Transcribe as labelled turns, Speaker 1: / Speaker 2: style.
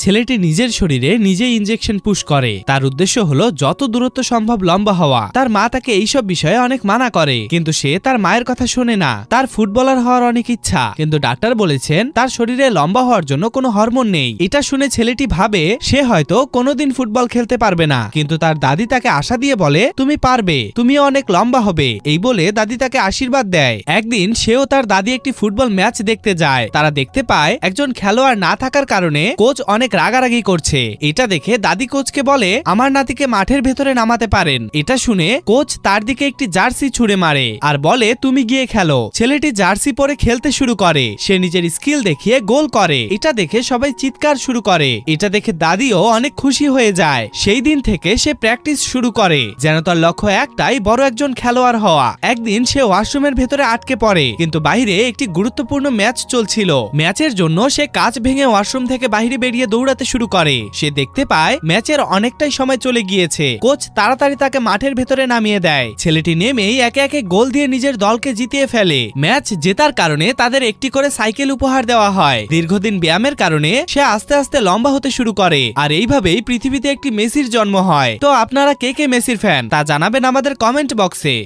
Speaker 1: ছেলেটি নিজের শরীরে নিজেই ইনজেকশন পুশ করে। তার উদ্দেশ্য হলো যত দূরত্ব সম্ভব লম্বা হওয়া। তার মা তাকে এইসব বিষয়ে অনেক মানা করে, কিন্তু সে তার মায়ের কথা শোনে না। তার ফুটবলার হওয়ার অনেক ইচ্ছা, কিন্তু ডাক্তার বলেছেন তার শরীরে লম্বা হওয়ার জন্য কোনো হরমোন নেই। এটা শুনে ছেলেটি ভাবে সে হয়তো কোনোদিন ফুটবল খেলতে পারবে না, কিন্তু তার দাদি তাকে আশা দিয়ে বলে তুমি পারবে, তুমিও অনেক লম্বা হবে। এই বলে দাদি তাকে আশীর্বাদ দেয়। একদিন সেও তার দাদি একটি ফুটবল ম্যাচ দেখতে যায়। তারা দেখতে পায় একজন খেলোয়াড় না থাকার কারণে কোচ অনেক রাগারাগি করছে। এটা দেখে দাদি কোচকে বলে আমার নাতিকে মাঠের ভেতরে নামাতে পারেন। এটা শুনে কোচ তার দিকে একটি জার্সি ছুঁড়ে মারে আর বলে তুমি গিয়ে খেলো। ছেলেটি জার্সি পরে খেলতে শুরু করে। সে নিজের স্কিল দেখিয়ে গোল করে। এটা দেখে সবাই চিৎকার শুরু করে। এটা দেখে দাদিও অনেক খুশি হয়ে যায়। সেই দিন থেকে সে প্র্যাকটিস শুরু করে, যেন তার লক্ষ্য একটাই, বড় একজন খেলোয়াড় হওয়া। একদিন সে ওয়াশরুমের ভেতরে আটকে পড়ে, কিন্তু বাইরে একটি গুরুত্বপূর্ণ ম্যাচ চলছিল। ম্যাচের জন্য সে কাঁচ ভেঙে ওয়াশরুম থেকে বাইরে বেরিয়ে দৌড়াতে শুরু করে। সে দেখতে পায় ম্যাচের অনেকটাই সময় চলে গিয়েছে। কোচ তাড়াতাড়ি তাকে মাঠের ভেতরে নামিয়ে দেয়। ছেলেটি নেমেই একে একে গোল দিয়ে নিজের দলকে জিতিয়ে ফেলে। ম্যাচ জেতার কারণে তাদের একটি করে সাইকেল উপহার দেওয়া হয়। দীর্ঘদিন ব্যায়ামের কারণে সে আস্তে আস্তে লম্বা হতে শুরু করে। আর এইভাবেই পৃথিবীতে একটি মেসির জন্ম হয়। তো আপনারা কে কে মেসির ফ্যান তা জানাবেন আমাদের কমেন্ট বক্সে।